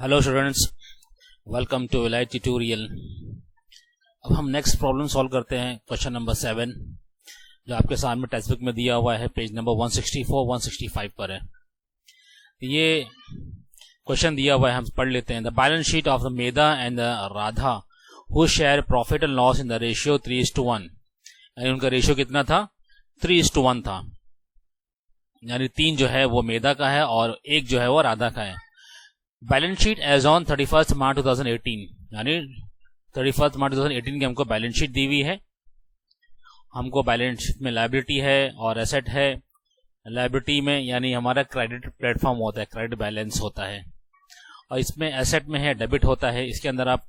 Hello students, welcome to elite tutorial. अब हम next problem solve करते हैं। क्वेश्चन नंबर 7 जो आपके सामने टेक्स्ट बुक में दिया हुआ है, पेज नंबर 164-165 पर है। ये क्वेश्चन दिया हुआ है, हम पढ़ लेते हैं। The balance sheet of the Medha and the Radha who share profit and loss in the ratio 3:1, यानी उनका रेशियो कितना था? 3:1 था। यानी 3 जो है वो मेधा का है और 1 जो है वो राधा का है। बैलेंस शीट एज ऑन 31 मार्च 2018, यानी 31 मार्च 2018 की हमको बैलेंस शीट दी हुई है। हमको बैलेंस शीट में लायबिलिटी है और एसेट है। लायबिलिटी में यानी हमारा क्रेडिट प्लेटफॉर्म होता है, क्रेडिट बैलेंस होता है, और इसमें एसेट में है डेबिट होता है। इसके अंदर आप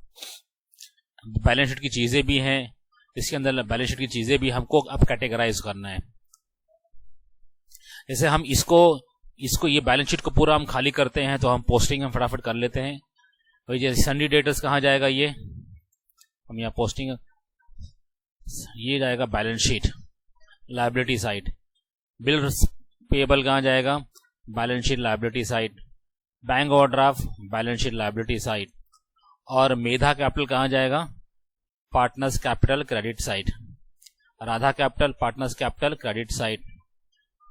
बैलेंस शीट की चीजें भी हैं, इसके अंदर बैलेंस शीट की चीजें भी हमको अब कैटेगराइज करना है। जैसे हम इसको ये बैलेंस शीट को पूरा हम खाली करते हैं तो हम पोस्टिंग हम फटाफट कर लेते हैं। भाई जैसे सन्डी डेटर्स कहाँ जाएगा? ये हम यहाँ पोस्टिंग, ये जाएगा balance sheet liability side. Bill payable कहाँ जाएगा? Balance sheet liability side. Bank overdraft balance sheet liability side. और मेधा कैपिटल कहाँ जाएगा? Partners capital credit side. Radha capital partners capital credit side.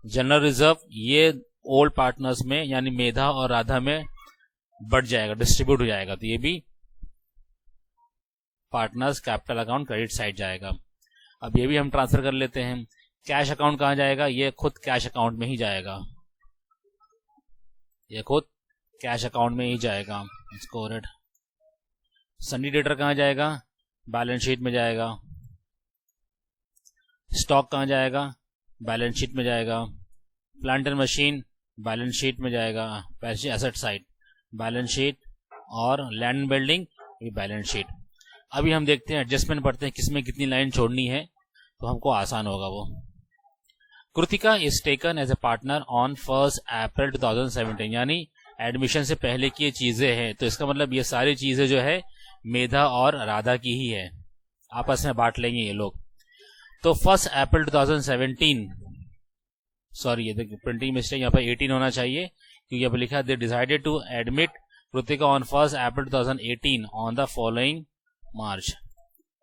General reserve ये ओल्ड पार्टनर्स में यानी मेधा और राधा में बढ़ जाएगा, डिस्ट्रीब्यूट हो जाएगा, तो ये भी partners capital account credit side जाएगा। अब ये भी हम ट्रांसफर कर लेते हैं। कैश अकाउंट कहां जाएगा? ये खुद कैश अकाउंट में ही जाएगा, ये खुद कैश अकाउंट में ही जाएगा। इसको रेड। सन्डी डेटर कहां जाएगा? बैलेंस शीट में जाएगा। स्टॉक कहां जाएगा? बैलेंस शीट में जाएगा। Plant and machine balance sheet में जाएगा, एसेट साइड बैलेंस शीट, और लैंड बिल्डिंग भी बैलेंस शीट। अभी हम देखते हैं, एडजस्टमेंट पढ़ते हैं, किसमें कितनी लाइन छोड़नी है, तो हमको आसान होगा वो। Kritika is taken as a partner on 1 April 2017, यानी एडमिशन से पहले की ये चीजें हैं, तो इसका मतलब ये सारी चीजें जो है मेधा और राधा की ही है, आपस में बांट लेंगे ये लोग। तो 1 अप्रैल 2017, सॉरी ये देखिए प्रिंटिंग मिस्टेक, यहाँ पर 18 होना चाहिए क्योंकि यहाँ पर लिखा they decided to admit Kritika on 1 April 2018 on the following March.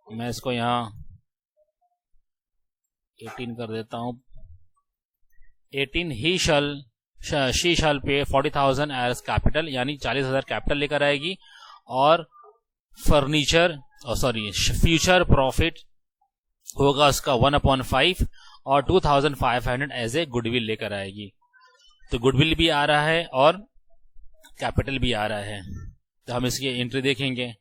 मैं इसको यहाँ 18 कर देता हूँ। 18 शी शैल पे 40,000 एज कैपिटल, यानी 40,000 कैपिटल लेकर आएगी, और फर्नीचर फ्यूचर प्रॉफिट होगा उसका 1/5 और 2,500 एज ए गुडविल लेकर आएगी। तो गुडविल भी आ रहा है और कैपिटल भी आ रहा है, तो हम इसकी एंट्री देखेंगे।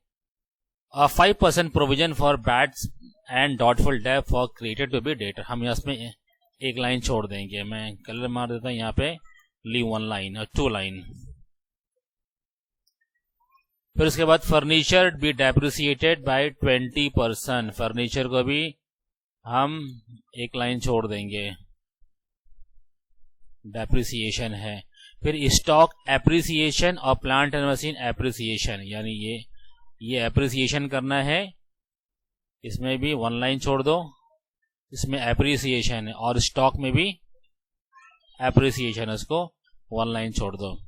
5% provision for bads and doubtful debt for created to be debtor, हम इसमें एक लाइन छोड़ देंगे। मैं कलर मार देता हूं यहाँ पे, लीव 1 लाइन और 2 लाइन। फिर उसके बाद furniture be depreciated by 20%, furniture को भी हम एक लाइन छोड़ देंगे, डेप्रिसिएशन है। फिर स्टॉक एप्रिसिएशन और प्लांट एंड मशीन एप्रिसिएशन, यानी ये एप्रिसिएशन करना है, इसमें भी 1 लाइन छोड़ दो, इसमें एप्रिसिएशन है, और स्टॉक में भी एप्रिसिएशन है, उसको 1 लाइन छोड़ दो,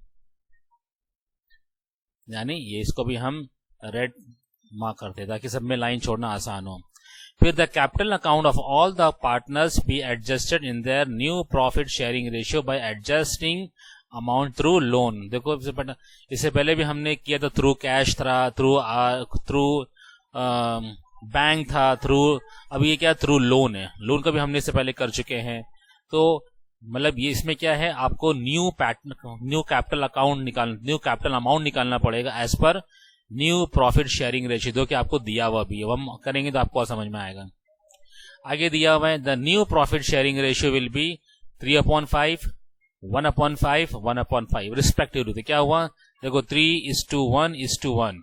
यानी ये इसको भी हम रेड मार्क करते ताकि सब में लाइन छोड़ना आसान हो। फिर the capital account of all the partners be adjusted in their new profit sharing ratio by adjusting amount through loan. देखो इससे पहले भी हमने किया था, थ्रू कैश था, थ्रू बैंक था, अब ये क्या थ्रू लोन है। लोन का भी हमने इससे पहले कर चुके हैं। तो मतलब ये इसमें क्या है, आपको न्यू कैपिटल अमाउंट निकालना पड़ेगा as per new profit sharing ratio, जो कि आपको दिया हुआ भी है, हम करेंगे तो आपको समझ में आएगा। आगे दिया हुआ है the new profit sharing ratio will be 3/5, 1/5, 1/5 respectively. तो क्या हुआ देखो, 3:1:1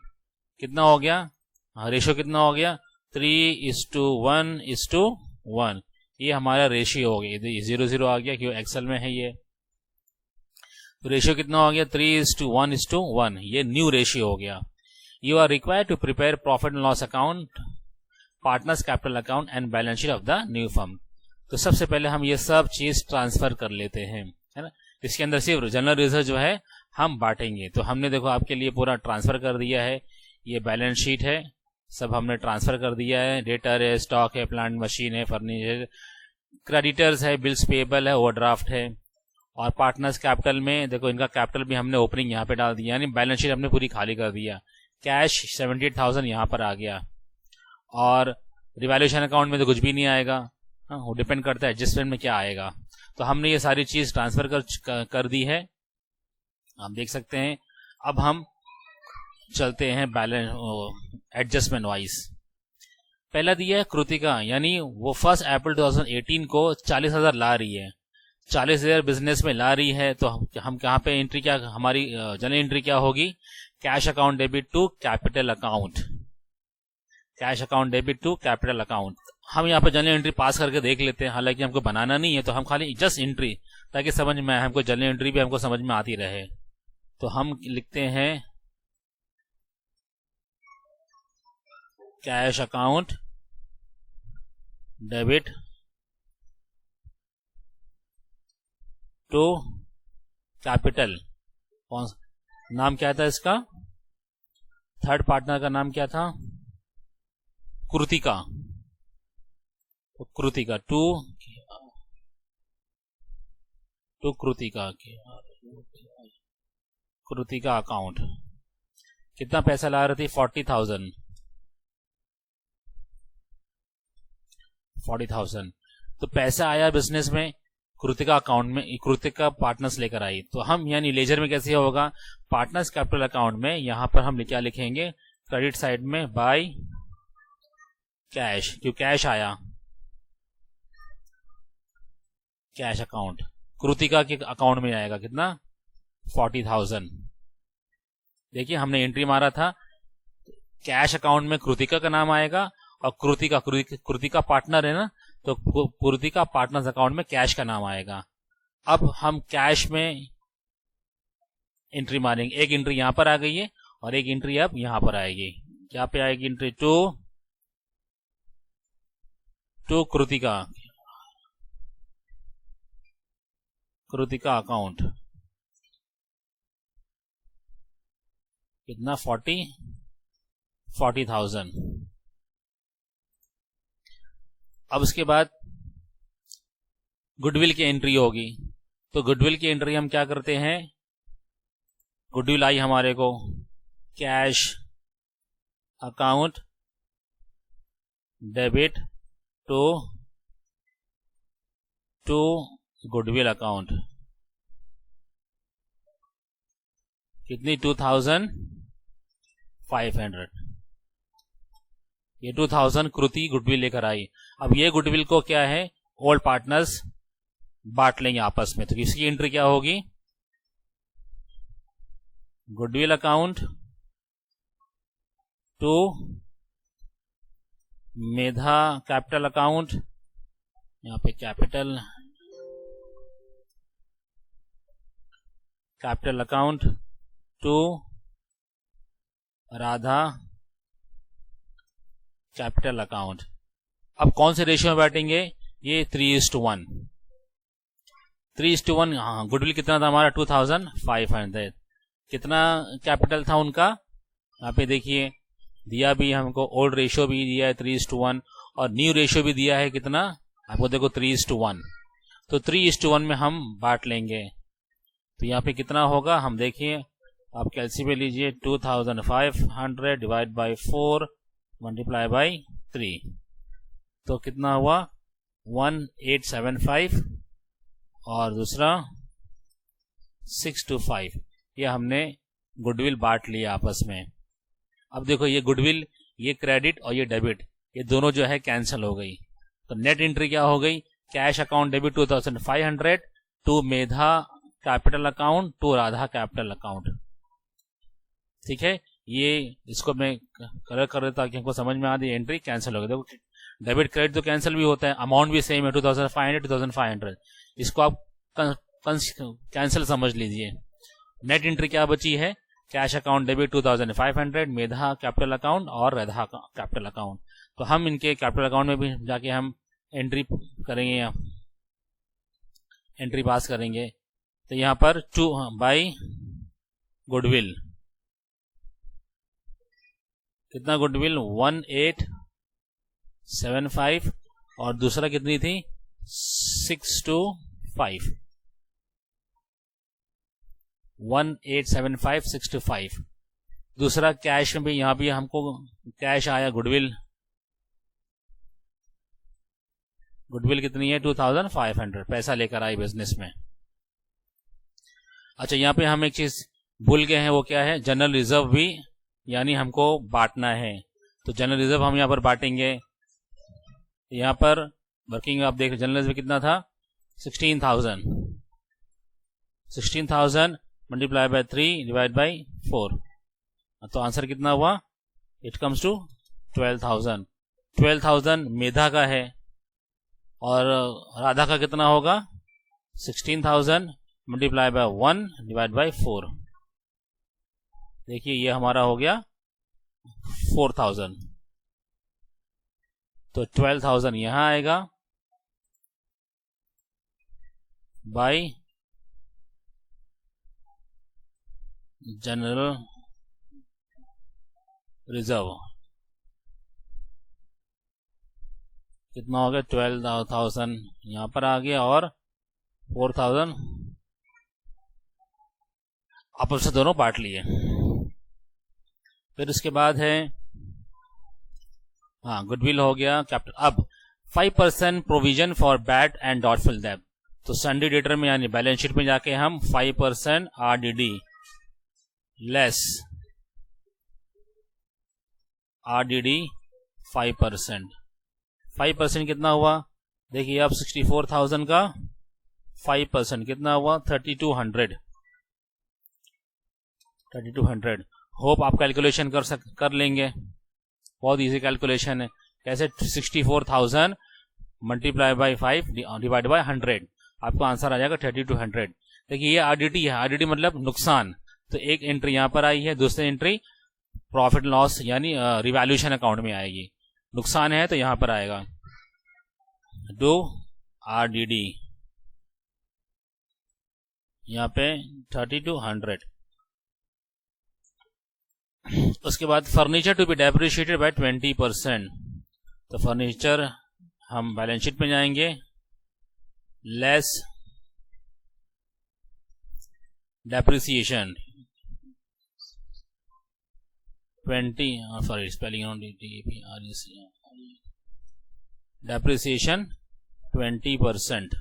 कितना हो गया? रेशियो कितना हो गया? 3:1:1, ये हमारा रेशियो हो गया। 0 आ गया क्यों एक्सेल में है ये। तो रेशियो कितना हो गया? 3:1:1, ये न्यू रेशियो हो गया। You are required to prepare profit and loss account, partners capital account and balance sheet of the new firm। तो सबसे पहले हम ये सब चीज ट्रांसफर कर लेते हैं, है ना। इसके अंदर सिर्फ जनरल रिजर्व जो है हम बांटेंगे। तो हमने देखो आपके लिए पूरा ट्रांसफर कर दिया है, ये बैलेंस शीट है, सब हमने ट्रांसफर कर दिया है। डेटर है, स्टॉक है, प्लांट मशीन है, फर्नीचर, क्रेडिटर्स है, बिल्स पेबल है, ओवरड्राफ्ट है। और पार्टनर्स कैपिटल में देखो इनका कैपिटल भी हमने ओपनिंग यहाँ पे डाल दिया, यानी बैलेंस शीट हमने पूरी खाली कर दिया। कैश 78,000 यहाँ पर आ गया। और रिवैल्यूएशन अकाउंट में तो कुछ भी नहीं आएगा, वो डिपेंड करता है एडजस्टमेंट में क्या आएगा। तो हमने ये सारी चीज ट्रांसफर कर दी है, आप देख सकते हैं। अब हम चलते हैं बैलेंस एडजस्टमेंट वाइज। पहला दिया है कृतिका, यानी वो 1 अप्रैल 2018 को 40,000 ला रही है, 40,000 बिजनेस में ला रही है। तो हम कहाँ पे एंट्री, क्या हमारी जनरल एंट्री क्या होगी? Cash account debit to capital account, cash account debit to capital account. हम यहाँ पे जनरल एंट्री पास करके देख लेते हैं, हालांकि हमको बनाना नहीं है, तो हम खाली जस्ट एंट्री, ताकि समझ में आए, हमको जनरल एंट्री भी हमको समझ में आती रहे। तो हम लिखते हैं cash account debit to capital. कौन नाम क्या था इसका? थर्ड पार्टनर का नाम क्या था? कृतिका। तो कृतिका टू कृतिका, कृतिका अकाउंट। कितना पैसा ला रही थी? 40,000। तो पैसा आया बिजनेस में, कृतिका अकाउंट में, कृतिका पार्टनर्स लेकर आई। तो हम यानी लेजर में कैसे होगा? पार्टनर्स कैपिटल अकाउंट में यहां पर हम क्या लिखेंगे? क्रेडिट साइड में बाय कैश, क्यों कैश आया, कैश अकाउंट कृतिका के अकाउंट में आएगा कितना? 40,000। देखिए हमने एंट्री मारा था, कैश अकाउंट में कृतिका का नाम आएगा, और कृतिका पार्टनर है ना, तो कृतिका पार्टनर्स अकाउंट में कैश का नाम आएगा। अब हम कैश में एंट्री मारेंगे, एक एंट्री यहां पर आ गई है और एक एंट्री अब यहां पर आएगी। क्या पे आएगी एंट्री? To Kritika account. कितना? 40,000। अब उसके बाद गुडविल की एंट्री होगी। तो गुडविल की एंट्री हम क्या करते हैं? गुडविल आई हमारे को cash account debit to goodwill account. कितनी? 2,500। ये 2,000 कृति गुडविल लेकर आई। अब ये गुडविल को क्या है? ओल्ड पार्टनर्स बांट लेंगे आपस में। तो इसकी एंट्री क्या होगी? Goodwill account to Medha capital account, यहां पे capital account to Radha capital account. अब कौन से रेशियो में बैठेंगे? ये 3:1। 3:1। हाँ, गुडविल कितना था हमारा? 2,500। कितना कैपिटल था उनका? यहाँ पे देखिए दिया भी हमको, ओल्ड रेशियो भी दिया है 3:1, और न्यू रेशियो भी दिया है कितना आपको? देखो 3:1। तो 3:1 में हम बांट लेंगे। तो यहाँ पे कितना होगा? हम देखिए, आप कैलसी पे लीजिए, 2,500 डिवाइड बाई 4 मल्टीप्लाई बाई 3, तो कितना हुआ? 1875, और दूसरा 625। ये हमने गुडविल बांट लिया आपस में। अब देखो ये गुडविल, ये क्रेडिट और ये डेबिट, ये दोनों जो है कैंसिल हो गई। तो नेट एंट्री क्या हो गई? Cash account debit 2,500 to Medha capital account to Radha capital account. ठीक है, ये इसको मैं कलर कर देता कि हमको समझ में आ रही, एंट्री कैंसिल हो गई। देखो डेबिट क्रेडिट तो कैंसिल भी होता है, अमाउंट भी सेम है 2,500 इसको आप कैंसिल समझ लीजिए। नेट एंट्री क्या बची है? कैश अकाउंट डेबिट 2,500 मेधा कैपिटल अकाउंट और राधा कैपिटल अकाउंट। तो हम इनके कैपिटल अकाउंट में भी जाके हम एंट्री करेंगे, एंट्री पास करेंगे। तो यहाँ पर 2 बाई गुडविल, कितना गुडविल 1875 और दूसरा कितनी थी 625, 1875 625। दूसरा कैश में भी यहां भी हमको कैश आया गुडविल कितनी है 2500 पैसा लेकर आई बिजनेस में। अच्छा यहां पे हम एक चीज भूल गए हैं, वो क्या है जनरल रिजर्व भी, यानी हमको बांटना है। तो जनरल रिजर्व हम यहां पर बांटेंगे, यहां पर वर्किंग आप देख जनरल रिजर्व कितना था 16,000 मल्टीप्लाई बाय 3 डिवाइड बाय 4, तो आंसर कितना हुआ इट कम्स टू 12,000 मेधा का है और राधा का कितना होगा 16,000 मल्टीप्लाई बाय 1 डिवाइड बाय 4। देखिए ये हमारा हो गया 4,000, तो 12,000 यहां आएगा बाय जनरल रिजर्व, कितना हो गया 12,000 यहां पर आ गया और 4,000 आपस से दोनों बांट लिए। फिर उसके बाद है गुडविल हो गया कैपिटल। अब 5% provision for bad and doubtful debt, तो सन्डे डेटर में यानी बैलेंस शीट में जाके हम 5% RDD लेस RDD 5% कितना हुआ देखिए अब 64,000 का 5% कितना हुआ 3,200। होप आप कैलकुलेशन कर लेंगे, बहुत इजी कैलकुलेशन है। कैसे 64,000 मल्टीप्लाई बाय 5 डिवाइड बाय 100, आपको आंसर आ जाएगा 3,200। देखिए ये RDD है, RDD मतलब नुकसान, तो एक एंट्री यहां पर आई है, दूसरी एंट्री प्रॉफिट लॉस यानी रिवैल्यूएशन अकाउंट में आएगी। नुकसान है तो यहां पर आएगा डू RDD, यहां पे 3,200। उसके बाद furniture to be depreciated by 20%, तो फर्नीचर हम बैलेंस शीट में जाएंगे लेस डेप्रिसिएशन 20 स्पेलिंग डेप्रिसिएशन 20%।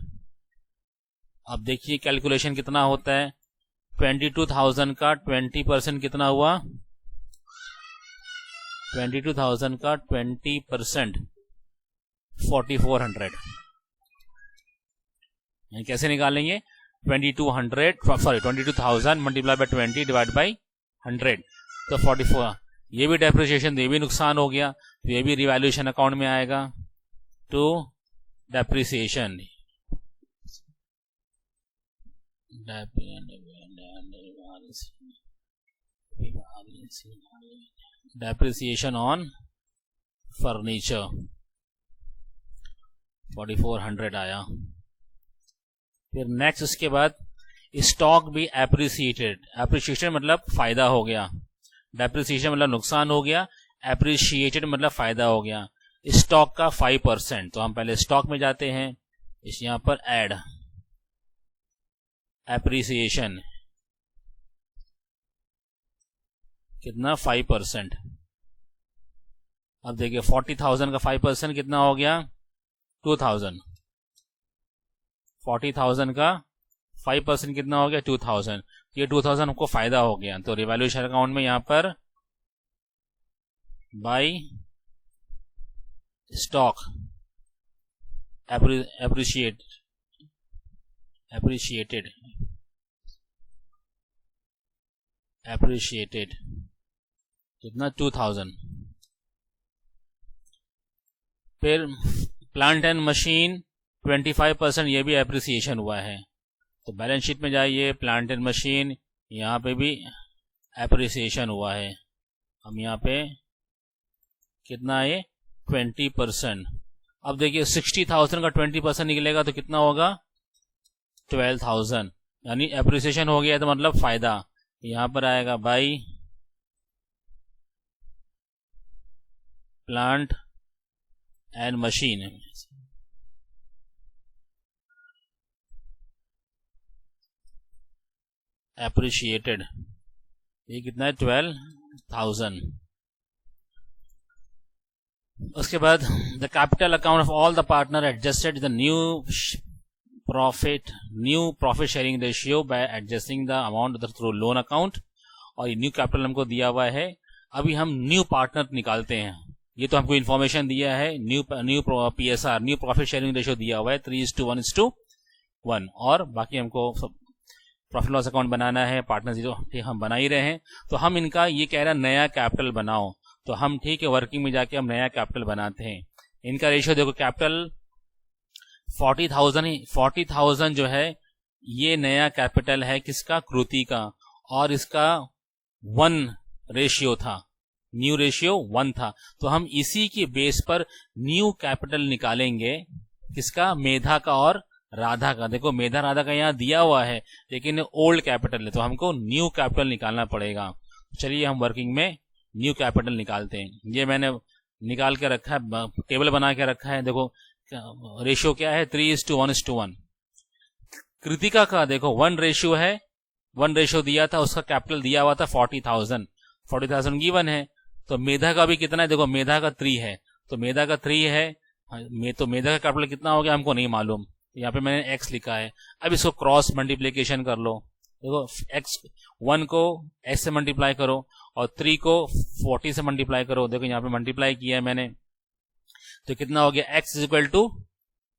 अब देखिए कैलकुलेशन कितना होता है 22,000 का 20% कितना हुआ 22,000 का 20% 4,400। कैसे निकालेंगे 22,000 मल्टीप्लाई बाय 20 डिवाइड बाय 100, तो 44। ये भी डेप्रिसिएशन, ये भी नुकसान हो गया, तो ये भी रिवैल्यूएशन अकाउंट में आएगा to depreciation. Depreciation on furniture 4,400 आया। फिर नेक्स्ट उसके बाद स्टॉक भी एप्रिसिएटेड, एप्रिसिएशन मतलब फायदा हो गया, डेप्रिसिएशन मतलब नुकसान हो गया, एप्रिसिएटेड मतलब फायदा हो गया। स्टॉक का 5%, तो हम पहले स्टॉक में जाते हैं, इस यहां पर ऐड एप्रिसिएशन कितना 5%। अब देखिए 40,000 का 5% कितना हो गया 2,000, 40,000 का 5% कितना हो गया 2,000, ये 2,000 हमको फायदा हो गया, तो रिवैल्यूएशन अकाउंट में यहां पर बाय स्टॉक एप्रिशिएटेड कितना 2,000। फिर प्लांट एंड मशीन 25%, ये भी एप्रिसिएशन हुआ है, तो बैलेंस शीट में जाइए प्लांट एंड मशीन, यहाँ पे भी एप्रिसिएशन हुआ है। हम यहाँ पे कितना है 20%। अब देखिए 60,000 का 20% निकलेगा तो कितना होगा 12,000, यानी एप्रिसिएशन हो गया तो मतलब फायदा, यहां पर आएगा by plant and machine. Appreciated, ये कितना है 12,000। उसके बाद the capital account of all the partner adjusted the new profit sharing ratio by adjusting the amount through loan account. और ये न्यू कैपिटल हमको दिया हुआ है। अभी हम न्यू पार्टनर निकालते हैं। ये तो हमको इन्फॉर्मेशन दिया है, new PSR new profit sharing ratio दिया हुआ है 3:1:1, और बाकी हमको प्रॉफिट लॉस अकाउंट बनाना है, पार्टनर जीरो हम बना ही रहे हैं। तो हम इनका ये कह रहा है नया कैपिटल बनाओ, तो हम ठीक है वर्किंग में जाके हम नया कैपिटल बनाते हैं। इनका रेशियो देखो, कैपिटल 40,000 जो है ये नया कैपिटल है किसका, कृति का, और इसका 1 रेशियो था, न्यू रेशियो 1 था। तो हम इसी के बेस पर न्यू कैपिटल निकालेंगे, किसका, मेधा का और राधा का। देखो मेधा राधा का यहाँ दिया हुआ है लेकिन ओल्ड कैपिटल है, तो हमको न्यू कैपिटल निकालना पड़ेगा। चलिए हम वर्किंग में न्यू कैपिटल निकालते हैं। ये मैंने निकाल के रखा है, टेबल बना के रखा है। देखो रेशियो क्या है 3:1:1। कृतिका का देखो 1 रेशियो है, 1 रेशियो दिया था, उसका कैपिटल दिया हुआ था 40,000 गिवन है। तो मेधा का भी कितना है, देखो मेधा का 3 है, तो मेधा का 3 है, तो मेधा का कैपिटल कितना हो गया हमको नहीं मालूम, यहाँ पे मैंने x लिखा है। अब इसको क्रॉस मल्टीप्लीकेशन कर लो। देखो x 1 को x से मल्टीप्लाई करो और 3 को 40 से मल्टीप्लाई करो। देखो यहाँ पे मल्टीप्लाई किया है मैंने, तो कितना हो गया, x =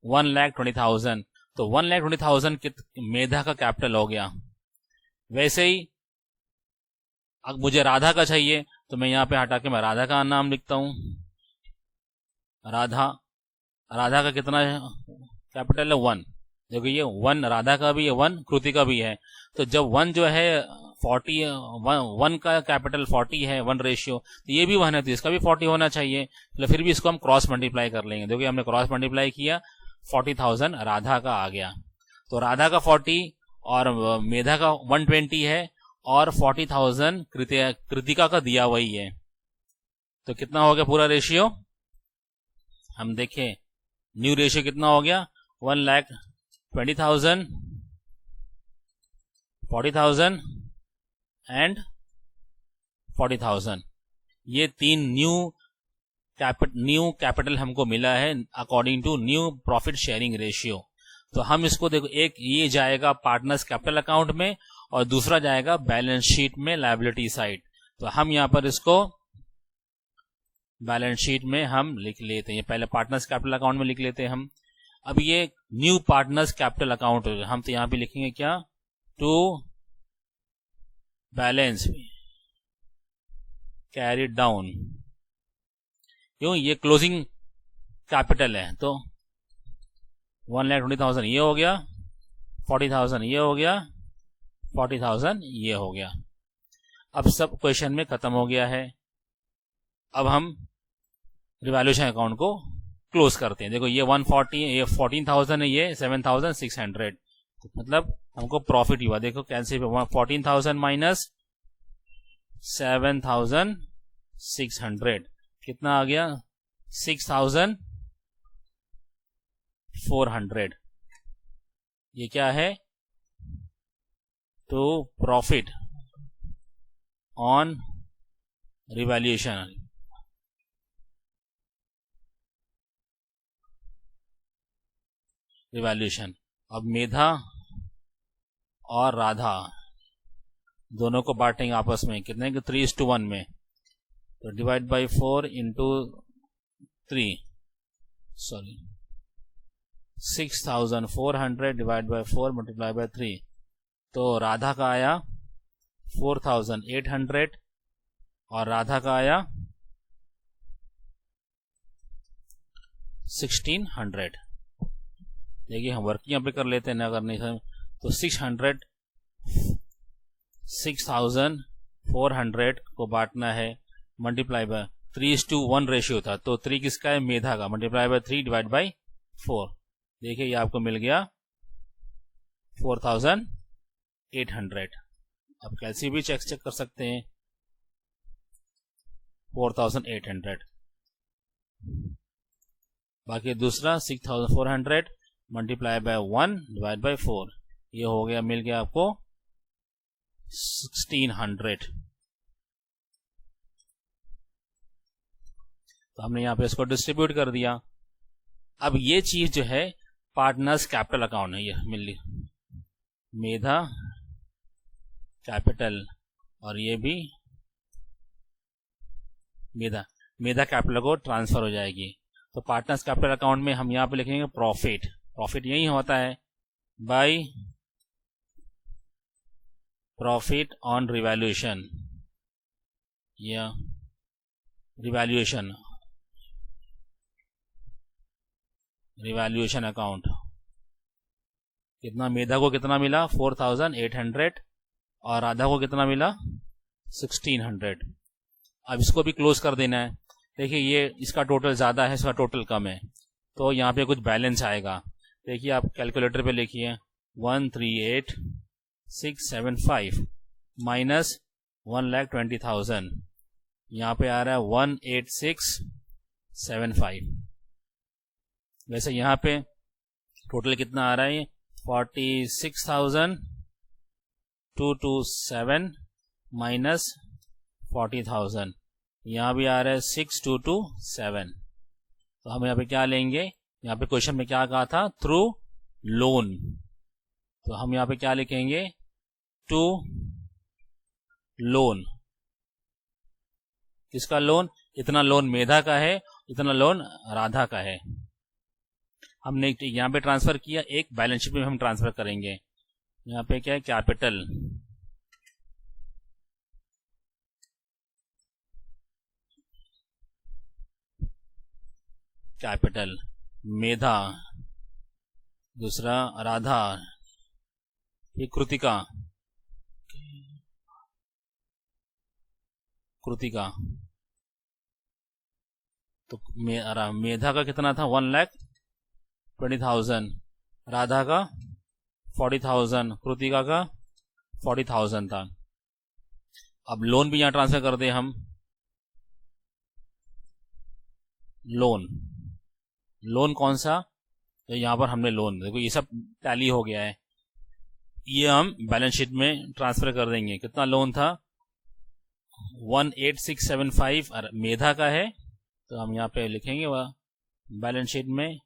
1,20,000। तो 1,20,000 मेधा का कैपिटल हो गया। वैसे ही अब मुझे राधा का चाहिए, तो मैं यहाँ पे हटा के मैं राधा का नाम लिखता हूं। राधा का कितना कैपिटल है 1। देखो ये 1 राधा का भी है, 1 कृति का भी है। तो जब 1 जो है 1 का कैपिटल 40 है, 1 रेशियो, तो ये भी 1 है, तो इसका भी 40 होना चाहिए। तो फिर भी इसको हम क्रॉस मल्टीप्लाई कर लेंगे। देखो हमने क्रॉस मल्टीप्लाई किया, 40,000 राधा का आ गया। तो राधा का 40 और मेधा का 120 है, और 40,000 कृतिका का दिया वही है। तो कितना हो गया पूरा रेशियो, हम देखें न्यू रेशियो कितना हो गया, 1,20,000, 40,000 एंड 40,000। ये 3 न्यू कैपिटल हमको मिला है according to new profit sharing ratio. तो हम इसको देखो, एक ये जाएगा पार्टनर्स कैपिटल अकाउंट में और दूसरा जाएगा बैलेंस शीट में लायबिलिटी साइड। तो हम यहां पर इसको बैलेंस शीट में हम लिख लेते हैं, पहले पार्टनर्स कैपिटल अकाउंट में लिख लेते हैं हम। अब ये न्यू पार्टनर्स कैपिटल अकाउंट हम तो यहां पे लिखेंगे क्या, टू बैलेंस कैरी डाउन, क्यों, ये क्लोजिंग कैपिटल है। तो 1,20,000 ये हो गया, 40,000 ये हो गया, 40,000 ये हो गया। अब सब क्वेश्चन में खत्म हो गया है। अब हम रिवैल्यूएशन अकाउंट को क्लोज करते हैं। देखो ये 140, ये 14,000 है, ये 7,600, मतलब हमको प्रॉफिट हुआ। देखो कैंसिल, 14,000 माइनस 7,600 कितना आ गया, 6,400। ये क्या है, तो प्रॉफिट ऑन रिवैल्यूएशन। अब मेधा और राधा दोनों को बांटेंगे आपस में, कितने के 3:1 में। तो divide by 4 into 3, sorry 6,400 divide by 4 multiply by 3। तो राधा का आया 4,800 और राधा का आया 1,600। देखिए हम वर्क यहाँ पे कर लेते हैं ना, अगर नहीं तो 6,400 को बांटना है, मल्टीप्लाई बाय 3:1 रेशियो था, तो 3 किसका है, मेधा का, मल्टीप्लाई बाय 3 डिवाइड बाय 4। देखिए ये आपको मिल गया 4,800। आप कैसे भी चेक कर सकते हैं। 4800। बाकी दूसरा 6400 मल्टीप्लाई बाय 1 डिवाइड बाय 4, ये हो गया, मिल गया आपको 1600। तो हमने यहाँ पे इसको डिस्ट्रीब्यूट कर दिया। अब ये चीज जो है पार्टनर्स कैपिटल अकाउंट है, ये मिल ली मेधा कैपिटल, और ये भी मेधा कैपिटल को ट्रांसफर हो जाएगी। तो पार्टनर्स कैपिटल अकाउंट में हम यहाँ पे लिखेंगे प्रॉफिट। प्रॉफिट यही होता है बाय प्रॉफिट ऑन रिवैल्यूएशन या रिवैल्यूएशन अकाउंट। कितना मेधा को कितना मिला 4800 और राधा को कितना मिला 1600। अब इसको भी क्लोज कर देना है। देखिए ये इसका टोटल ज्यादा है, इसका टोटल कम है, तो यहाँ पे कुछ बैलेंस आएगा। देखिए आप कैलकुलेटर पे लिखिए 138675 माइनस 1,20,000, यहाँ पे आ रहा है 18675। वैसे यहाँ पे टोटल कितना आ रहा है 46,227 माइनस 40,000, यहाँ भी आ रहा है 6227। तो हम यहाँ पे क्या लेंगे, यहाँ पे क्वेश्चन में क्या कहा था थ्रू लोन, तो हम यहाँ पे क्या लिखेंगे टू लोन। किसका लोन, इतना लोन मेधा का है, इतना लोन राधा का है। हमने यहाँ पे ट्रांसफर किया, एक बैलेंस शीट में हम ट्रांसफर करेंगे। यहाँ पे क्या है कैपिटल मेधा, दूसरा राधा, ये कृतिका तो मेधा का कितना था 1,20,000, राधा का 40,000, कृतिका का 40,000 था। अब लोन भी यहां ट्रांसफर कर दे हम। लोन कौन सा, तो यहां पर हमने लोन, देखो ये सब टैली हो गया है, ये हम बैलेंस शीट में ट्रांसफर कर देंगे। कितना लोन था 18675 मेधा का है, तो हम यहाँ पे लिखेंगे वह बैलेंस शीट में,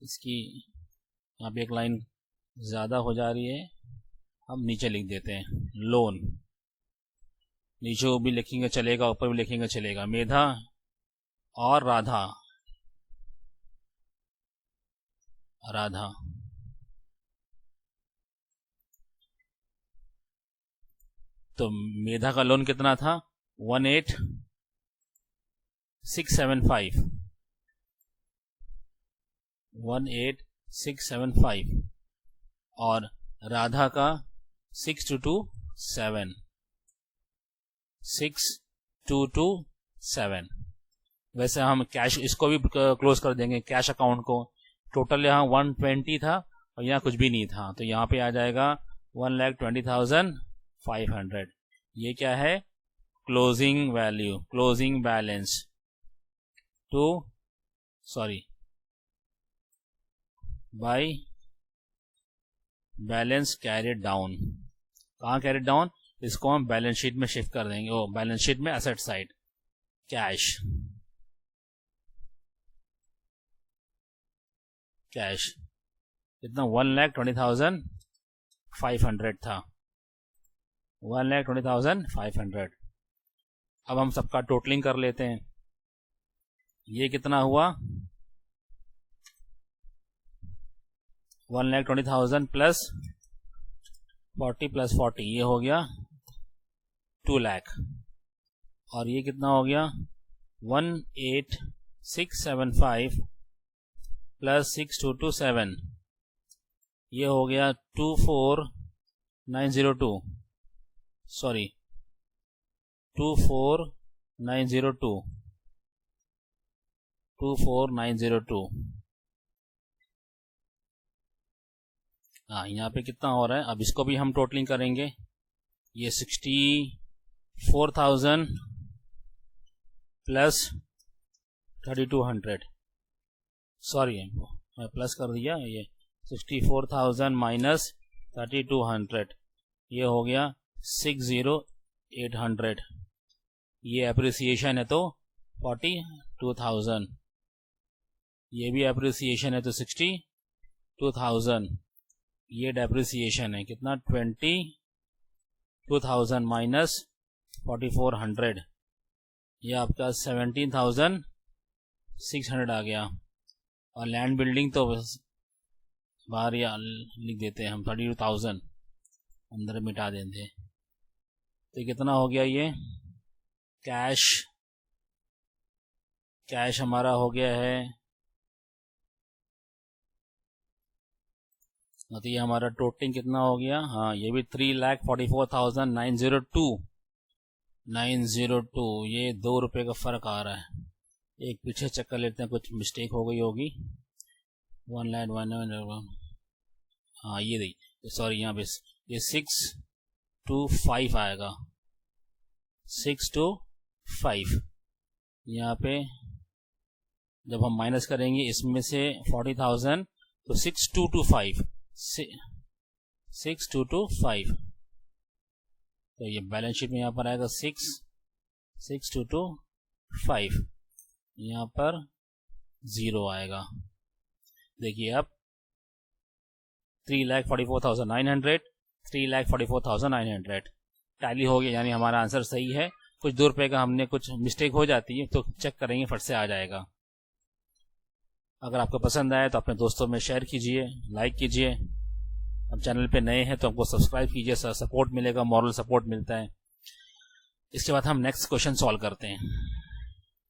इसकी यहाँ पे एक लाइन ज्यादा हो जा रही है, हम नीचे लिख देते हैं लोन। नीचे भी लिखेंगे चलेगा, ऊपर भी लिखेंगे चलेगा। मेधा और राधा तो मेधा का लोन कितना था 18675 और राधा का 6227। वैसे हम कैश इसको भी क्लोज कर देंगे, कैश अकाउंट को। टोटल यहाँ 120 था और यहाँ कुछ भी नहीं था, तो यहाँ पे आ जाएगा 1,20,500। ये क्या है closing value, closing balance by balance carried down. कहाँ कैरिड डाउन, इसको हम बैलेंस शीट में शिफ्ट कर देंगे, वो बैलेंस शीट में एसेट साइड कैश इतना 1,20,500 था, 1,20,500। अब हम सबका टोटलिंग कर लेते हैं। ये कितना हुआ 1,20,000 प्लस 40 प्लस 40, ये हो गया 2 लाख। और ये कितना हो गया 18675 प्लस 6227, ये हो गया 24902, सॉरी 24902। हाँ, यहाँ पे कितना हो रहा है, अब इसको भी हम टोटलिंग करेंगे। ये 64,000 प्लस 3200, सॉरी मैं प्लस कर दिया, ये 64,000 माइनस 3200, ये हो गया 60,800। ये एप्रिसिएशन है तो 42,000, ये भी एप्रिसिएशन है तो 62,000, ये डेप्रिसिएशन है कितना 22,000 माइनस 4,400, ये आपका 17,600 आ गया। और लैंड बिल्डिंग तो बाहर या लिख देते हैं हम, 32,000 अंदर मिटा देंगे। तो कितना हो गया, ये कैश हमारा हो गया है, तो ये हमारा टोटलिंग कितना हो गया, हाँ ये भी 3,44,902, ये 2 रुपये का फ़र्क आ रहा है। एक पीछे चेक कर लेते हैं, कुछ मिस्टेक हो गई होगी। 1,1,1, हाँ ये देखिए, सॉरी यहाँ पे ये 625 आएगा, 625। यहाँ पे जब हम माइनस करेंगे इसमें से 40,000 तो 6,225, 6,225, तो ये बैलेंस शीट में यहाँ पर आएगा 6,225, यहाँ पर 0 आएगा। देखिए अब 3,44,900, 3,44,900 टैली हो गया, यानी हमारा आंसर सही है। कुछ 2 रुपये का हमने कुछ मिस्टेक हो जाती है तो चेक करेंगे, फट से आ जाएगा। अगर आपको पसंद आए तो अपने दोस्तों में शेयर कीजिए, लाइक कीजिए। हम चैनल पे नए हैं तो हमको सब्सक्राइब कीजिए, सपोर्ट मिलेगा, मॉरल सपोर्ट मिलता है। इसके बाद हम नेक्स्ट क्वेश्चन सॉल्व करते हैं।